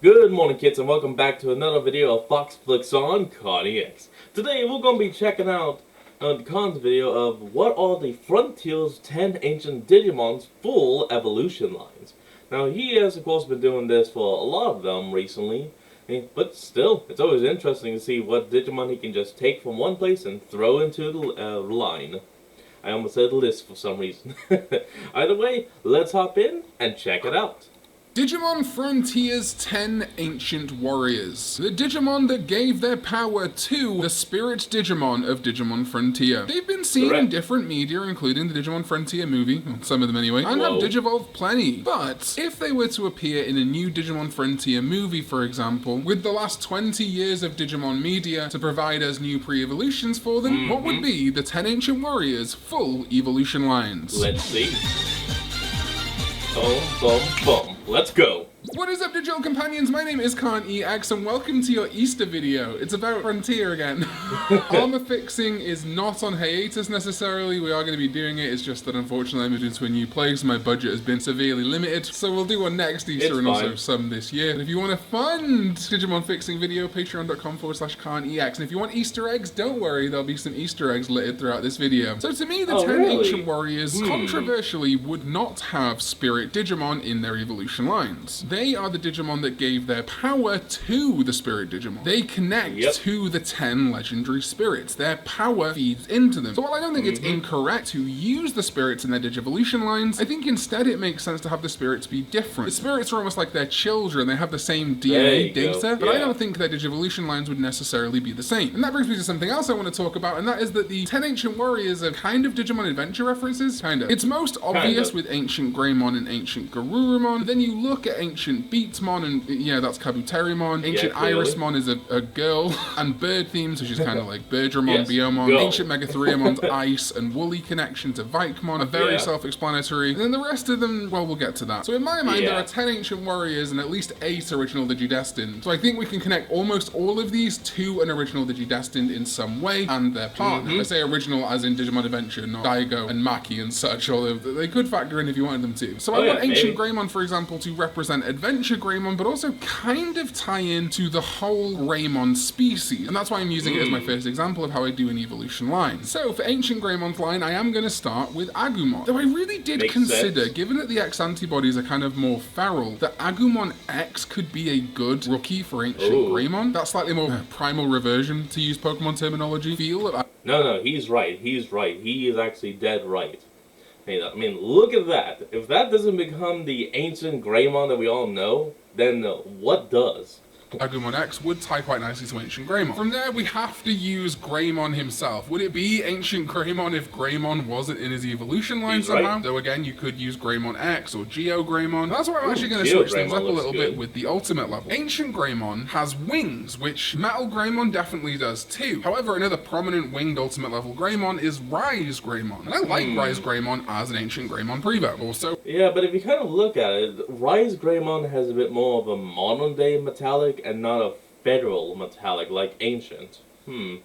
Good morning, kids, and welcome back to another video of Fox Flicks on Connie X. Today, we're going to be checking out the Con's video of what are the Frontier's 10 ancient Digimon's full evolution lines. Now, he has, of course, been doing this for a lot of them recently, but still, it's always interesting to see what Digimon he can just take from one place and throw into the line. I almost said list for some reason. Either way, let's hop in and check it out. Digimon Frontier's 10 Ancient Warriors. The Digimon that gave their power to the Spirit Digimon of Digimon Frontier. They've been seen in different media, including the Digimon Frontier movie, some of them anyway, and have digivolved plenty. But if they were to appear in a new Digimon Frontier movie, for example, with the last 20 years of Digimon media to provide us new pre-evolutions for them, what would be the 10 Ancient Warriors' full evolution lines? Let's see. Boom, boom, boom. Let's go. What is up, digital companions? My name is Khan EX, and welcome to your Easter video. It's about Frontier again. Armor fixing is not on hiatus necessarily. We are going to be doing it. It's just that unfortunately I moved into a new place. My budget has been severely limited, so we'll do one next Easter and also some this year. And if you want to fund Digimon fixing video, patreon.com/KhanEX. And if you want Easter eggs, don't worry, there'll be some Easter eggs littered throughout this video. So to me, the 10 Ancient Warriors controversially would not have Spirit Digimon in their evolution lines. They are the Digimon that gave their power to the Spirit Digimon. They connect to the 10 legendary spirits. Their power feeds into them. So while I don't think it's incorrect to use the spirits in their Digivolution lines, I think instead it makes sense to have the spirits be different. The spirits are almost like their children. They have the same DNA data, but I don't think their Digivolution lines would necessarily be the same. And that brings me to something else I want to talk about, and that is that the 10 Ancient Warriors are kind of Digimon Adventure references. It's most obvious with Ancient Greymon and Ancient Garurumon, but then you look at Ancient Beatsmon, and yeah, that's Kabuterimon. Ancient Irismon is a girl, and Bird Themes, which is kind of like Birdramon, Biomon. Ancient Megatheriumon's Ice and Woolly connection to Vikemon are very self-explanatory, and then the rest of them, well, we'll get to that. So in my mind, there are 10 Ancient Warriors and at least 8 original Digidestined. So I think we can connect almost all of these to an original Digidestined in some way, and their partner. I say original as in Digimon Adventure, not Daigo and Maki and such, although they could factor in if you wanted them to. So I want Ancient Greymon, for example, to represent Adventure Greymon, but also kind of tie into the whole Greymon species. And that's why I'm using it as my first example of how I do an evolution line. So for Ancient Greymon's line, I am going to start with Agumon. Though I really did consider, given that the X antibodies are kind of more feral, that Agumon X could be a good rookie for Ancient Greymon. That slightly more primal reversion, to use Pokemon terminology, feel of No, he's right. He's right. He is actually dead right. I mean, look at that. If that doesn't become the ancient Greymon that we all know, then what does? Agumon X would tie quite nicely to Ancient Greymon. From there, we have to use Greymon himself. Would it be Ancient Greymon if Greymon wasn't in his evolution line somehow? Though again, you could use Greymon X or Geo Greymon. That's why I'm actually going to switch things up a little bit with the ultimate level. Ancient Greymon has wings, which Metal Greymon definitely does too. However, another prominent winged ultimate level Greymon is Rise Greymon. And I like Rise Greymon as an Ancient Greymon Prevo. Also, yeah, but if you kind of look at it, Rise Greymon has a bit more of a modern day metallic and not a federal metallic like Ancient. I mean,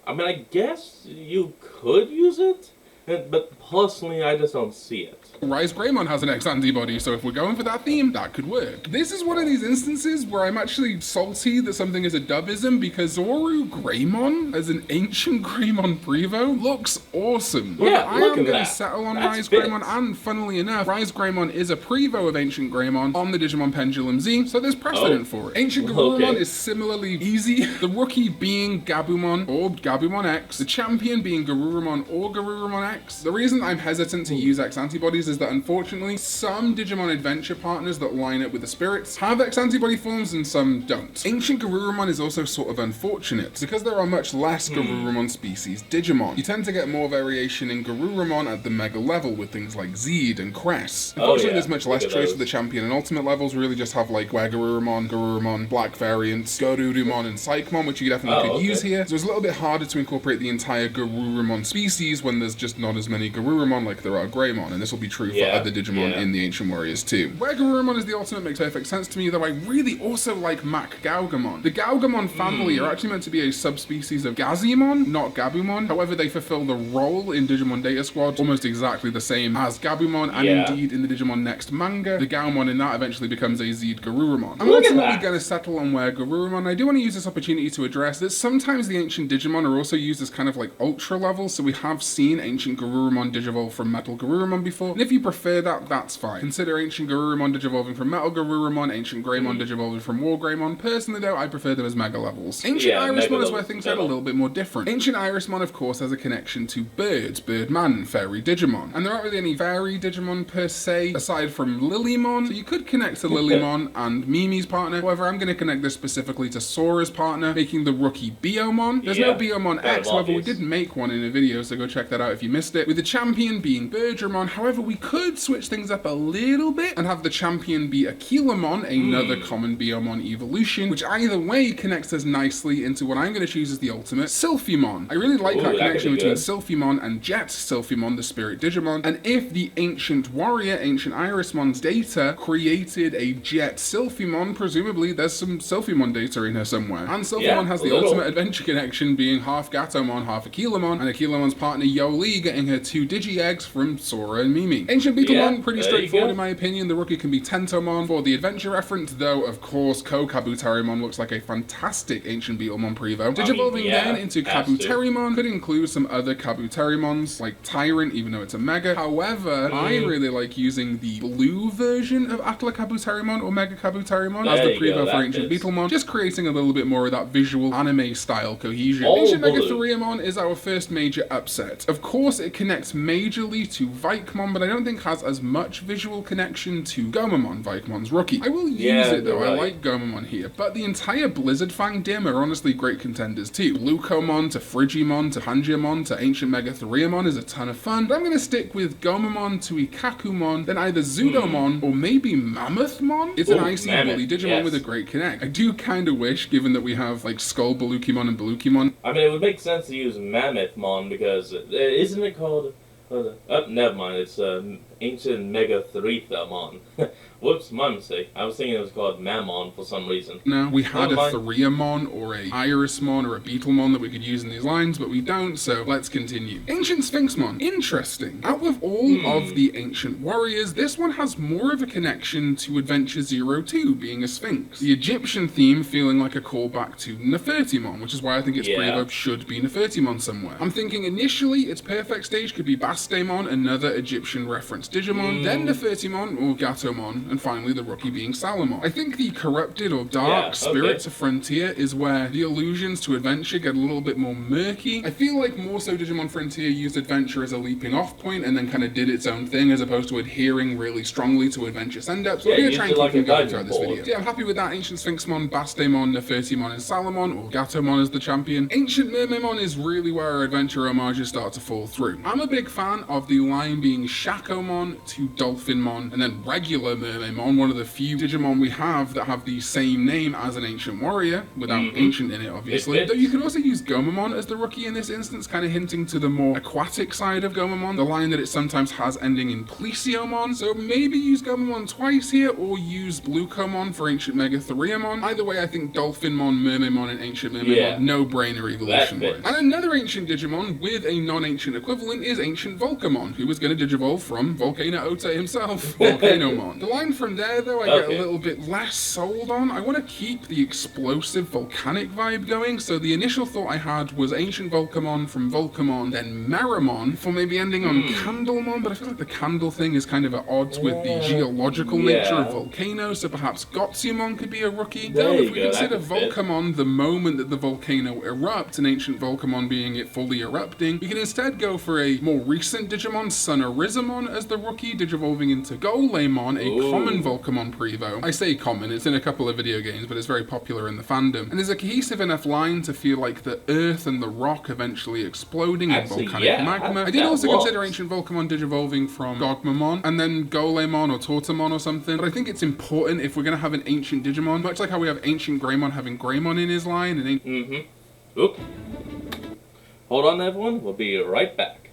I guess you could use it, but personally, I just don't see it. Rise Greymon has an X antibody, so if we're going for that theme, that could work. This is one of these instances where I'm actually salty that something is a dubism, because Zoru Greymon as an Ancient Greymon Prevo looks awesome. But I am going to settle on Rise Greymon, and funnily enough, Rise Greymon is a Prevo of Ancient Greymon on the Digimon Pendulum Z, so there's precedent for it. Ancient Garurumon is similarly easy, the rookie being Gabumon or Gabumon X, the champion being Garurumon or Garurumon X. The reason I'm hesitant to use X antibodies is that unfortunately some Digimon Adventure partners that line up with the spirits have X antibody forms and some don't. Ancient Garurumon is also sort of unfortunate because there are much less Garurumon species Digimon. You tend to get more variation in Garurumon at the mega level with things like Zeed and Cress. Unfortunately, there's much less choice for the champion and ultimate levels. We really just have like Garurumon, Garurumon, Black variants, Garurumon, and Psychmon, which you definitely could use here. So it's a little bit harder to incorporate the entire Garurumon species when there's just not as many Garurumon like there are Greymon, and this will be true for other Digimon in the Ancient Warriors too. Where Garurumon is the ultimate makes perfect sense to me, though I really also like Mac Gaugamon. The Gaugamon family are actually meant to be a subspecies of Gazimon, not Gabumon. However, they fulfill the role in Digimon Data Squad almost exactly the same as Gabumon, and indeed in the Digimon Next manga, the Gaumon in that eventually becomes a Zed Garurumon. I'm ultimately going to settle on Where Garurumon. I do want to use this opportunity to address that sometimes the ancient Digimon are also used as kind of like ultra levels, so we have seen ancient Garurumon digivolve from Metal Garurumon before, and if you prefer that, that's fine. Consider ancient Garurumon digivolving from Metal Garurumon, ancient Greymon digivolving from War Greymon. Personally though, I prefer them as mega levels. Ancient Irismon is where things get a little bit more different. Ancient Irismon of course has a connection to birds, Birdman, Fairy Digimon, and there aren't really any Fairy Digimon per se, aside from Lilymon, so you could connect to Lilymon and Mimi's partner. However, I'm going to connect this specifically to Sora's partner, making the rookie Biomon. There's no Biomon X, however we did make one in a video, so go check that out if you missed it, with the champion being Birdramon. However, we could switch things up a little bit and have the champion be Aquilamon, another common Biomon evolution, which either way connects us nicely into what I'm going to choose as the ultimate, Sylphimon. I really like that connection between Sylphimon and Jet Sylphimon, the spirit Digimon, and if the ancient warrior, ancient Irismon's data created a Jet Sylphimon, presumably there's some Sylphimon data in her somewhere. And Sylphimon has the ultimate adventure connection, being half Gatomon, half Aquilamon, and Aquilamon's partner Yoli getting her 2 Digi-Eggs from Sora and Mimi. Ancient Beetlemon, pretty straightforward in my opinion. The rookie can be Tentomon for the adventure reference, though of course Kabuterimon looks like a fantastic ancient Beetlemon Prevo. Digivolving then into Kabuterimon could include some other Kabuterimons, like Tyrant, even though it's a Mega. However, I really like using the blue version of Atla Kabuterimon or Mega Kabuterimon as the Prevo for ancient Beetlemon, just creating a little bit more of that visual anime style cohesion. Ancient Megatheriumon is our first major upset. Of course, it connects majorly to Vikemon, but I don't think has as much visual connection to Gomamon, Vikemon's rookie. I will use it though, I like Gomamon here, but the entire Blizzard Fang Dim are honestly great contenders too. Bluecomon to Frigimon to Pangiamon to Ancient Megatheriumon is a ton of fun, but I'm going to stick with Gomamon to Ikakumon, then either Zudomon or maybe Mammothmon. It's an icy woolly Digimon with a great connect. I do kind of wish, given that we have like Skull Balukimon and Balukimon. I mean, it would make sense to use Mammothmon because isn't it called? Never mind. It's Ancient Megatheriumon. Whoops, my mistake. I was thinking it was called Mammon for some reason. No, we had a Theriumon or a Irismon or a Beetlemon that we could use in these lines, but we don't, so let's continue. Ancient Sphinxmon. Interesting. Out of all of the Ancient Warriors, this one has more of a connection to Adventure 02, being a Sphinx. The Egyptian theme feeling like a callback to Nefertimon, which is why I think its Prevo should be Nefertimon somewhere. I'm thinking initially its perfect stage could be Bastemon, another Egyptian reference Digimon, then Nefertimon or Gatomon, and finally the rookie being Salomon. I think the corrupted or dark spirits of Frontier is where the allusions to adventure get a little bit more murky. I feel like more so Digimon Frontier used adventure as a leaping off point and then kind of did its own thing as opposed to adhering really strongly to adventure send-ups. We're going to try and keep them going throughout this video. Yeah, I'm happy with that. Ancient Sphinxmon, Bastemon, Nefertimon, and Salomon, or Gatomon as the champion. Ancient Mermaimon is really where our adventure homages start to fall through. I'm a big fan of the line being Shakomon to Dolphinmon, and then regular Mermaimon, one of the few Digimon we have that have the same name as an Ancient Warrior, without Ancient in it, obviously. Though you can also use Gomamon as the rookie in this instance, kind of hinting to the more aquatic side of Gomamon, the line that it sometimes has ending in Plesiomon, so maybe use Gomamon twice here, or use Bluecomon for Ancient Megatheriumon. Either way, I think Dolphinmon, Mermaimon, and Ancient Mermaimon, no-brainer evolution-wise. And another Ancient Digimon with a non-Ancient equivalent is Ancient Volcamon, who was going to digivolve from Volcano Ota himself, Volcanomon. The line from there, though, I get a little bit less sold on. I want to keep the explosive volcanic vibe going, so the initial thought I had was Ancient Volcamon from Volcamon, then Meramon for maybe ending on Candlemon, but I feel like the candle thing is kind of at odds with the geological nature of volcanoes, so perhaps Gotsumon could be a rookie. Though if we consider Volcamon the moment that the volcano erupts, and Ancient Volcamon being it fully erupting, we can instead go for a more recent Digimon, Sonorizamon, as the rookie, digivolving into Golemon, a common Volcamon Prevo. I say common, it's in a couple of video games, but it's very popular in the fandom. And there's a cohesive enough line to feel like the earth and the rock eventually exploding in volcanic magma. I did also consider Ancient Volcamon digivolving from Gogmamon, and then Golemon or Tortamon or something, but I think it's important if we're going to have an Ancient Digimon, much like how we have Ancient Greymon having Greymon in his line, and Oop. Hold on everyone, we'll be right back.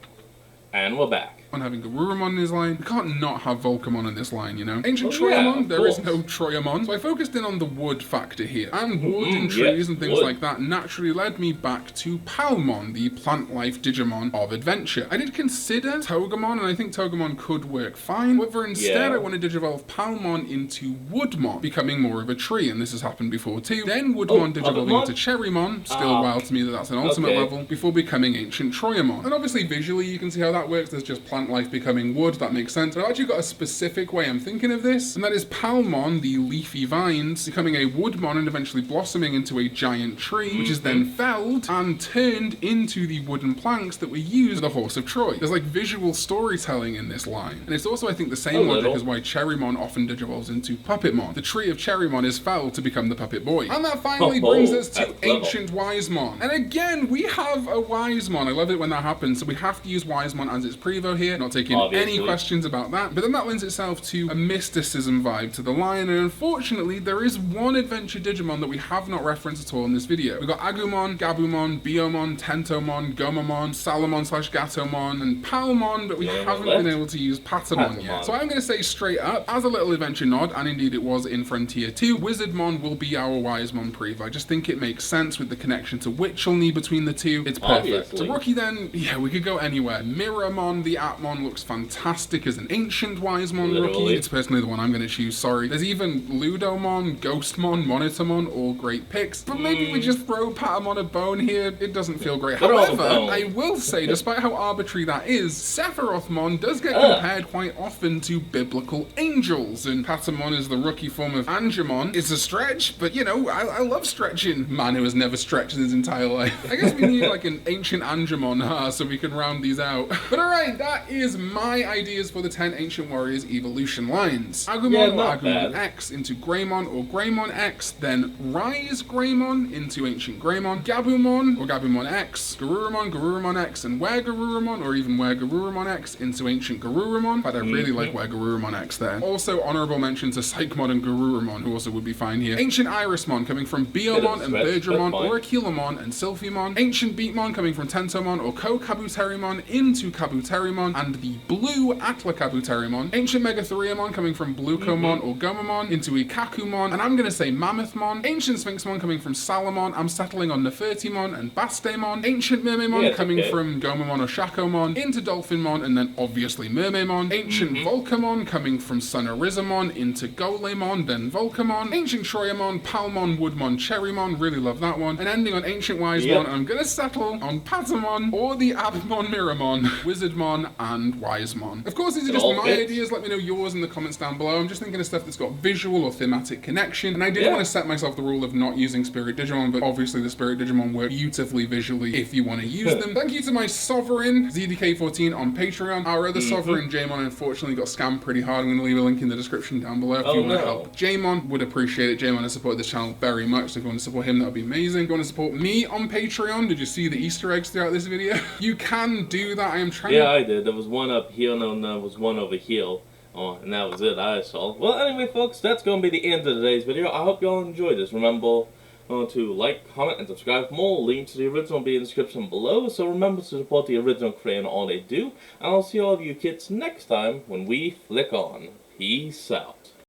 And we're back. On having Garurumon in his line, we can't not have Volcamon in this line, you know? Ancient Oh, yeah, Troyamon, of there is course. no Troyamon, so I focused in on the wood factor here. And wood and trees yes, and things wood. like that naturally led me back to Palmon, the plant life Digimon of adventure. I did consider Togemon, and I think Togemon could work fine. However, instead Yeah. I wanted to digivolve Palmon into Woodmon, becoming more of a tree, and this has happened before too. Then Woodmon digivolving Puppetmon? into Cherrymon, still wild to me that that's an ultimate Okay. level, before becoming Ancient Troyamon. And obviously visually you can see how that works, there's just plant life becoming wood, that makes sense. But I've actually got a specific way I'm thinking of this, and that is Palmon, the leafy vines, becoming a Woodmon and eventually blossoming into a giant tree, which is then felled and turned into the wooden planks that were used for the Horse of Troy. There's like visual storytelling in this line. And it's also, I think, the same logic as why Cherrymon often digivolves into Puppetmon. The tree of Cherrymon is felled to become the Puppet Boy. And that finally brings us to that's clever. Ancient Wisemon. And again, we have a Wisemon. I love it when that happens, so we have to use Wisemon as its prevo here, not taking any questions about that. But then that lends itself to a mysticism vibe to the line, and unfortunately there is one adventure Digimon that we have not referenced at all in this video. We've got Agumon, Gabumon, Biomon, Tentomon, Gomamon, Salamon/Gatomon, and Palmon, but we haven't been able to use Patamon yet. So I'm going to say straight up, as a little adventure nod, and indeed it was in Frontier 2, Wizardmon will be our Wisemon prev. I just think it makes sense with the connection to Witchelney between the two. It's perfect. Obviously. To Rookie then, yeah, we could go anywhere. Miramon, the Atmon, looks fantastic as an ancient Wisemon rookie. It's personally the one I'm going to choose, sorry. There's even Ludomon, Ghostmon, Monitormon, all great picks. But maybe we just throw Patamon a bone here. It doesn't feel great. However, I will say, despite how arbitrary that is, Sephirothmon does get compared quite often to biblical angels, and Patamon is the rookie form of Angemon. It's a stretch, but you know, I love stretching. Man who has never stretched in his entire life. I guess we need like an ancient Angemon, so we can round these out. But alright, that is my ideas for the 10 Ancient Warriors evolution lines. Agumon or Agumon X into Greymon or Greymon X, then Rise Greymon into Ancient Greymon, Gabumon or Gabumon X, Garurumon, Garurumon X, and Were Garurumon or even Were Garurumon X into Ancient Garurumon. In fact, I really like Were Garurumon X there. Also, honorable mention to Psychmon and Garurumon, who also would be fine here. Ancient Irismon coming from Biomon and Bergermon or Aquilomon and Sylphimon. Ancient Beatmon coming from Tentomon or Kabuterimon into Kabuterimon and the blue Atla Kabuterimon. Ancient Megatheriumon coming from Blucomon or Gomamon into Ikakumon, and I'm going to say Mammothmon. Ancient Sphinxmon coming from Salamon. I'm settling on Nefertimon and Bastemon. Ancient Mermaimon coming from Gomamon or Shakomon into Dolphinmon, and then obviously Mermaimon. Ancient Volcamon coming from Sonorizamon into Golemon, then Volcamon. Ancient Troyamon, Palmon, Woodmon, Cherrymon, really love that one. And ending on Ancient Wisemon, and I'm going to settle on Patamon or the Abmon Miramon, Wizardmon, and Wisemon. Of course, these are just my ideas. Let me know yours in the comments down below. I'm just thinking of stuff that's got visual or thematic connection, and I did want to set myself the rule of not using Spirit Digimon, but obviously the Spirit Digimon work beautifully visually if you want to use them. Thank you to my Sovereign, ZDK14 on Patreon. Our other Sovereign, Jamon, unfortunately got scammed pretty hard. I'm going to leave a link in the description down below if you want to help Jamon. Would appreciate it. Jamon has supported this channel very much, so if you want to support him, that would be amazing. If you want to support me on Patreon, did you see the Easter eggs throughout this video? You can do that. I am trying to... I did. There was one up here and there was one over here. Oh, and that was it, I saw. Well, anyway, folks, that's going to be the end of today's video. I hope you all enjoyed this. Remember to like, comment, and subscribe for more. Links to the original will be in the description below, so remember to support the original creator and all they do. And I'll see all of you kids next time when we flick on. Peace out.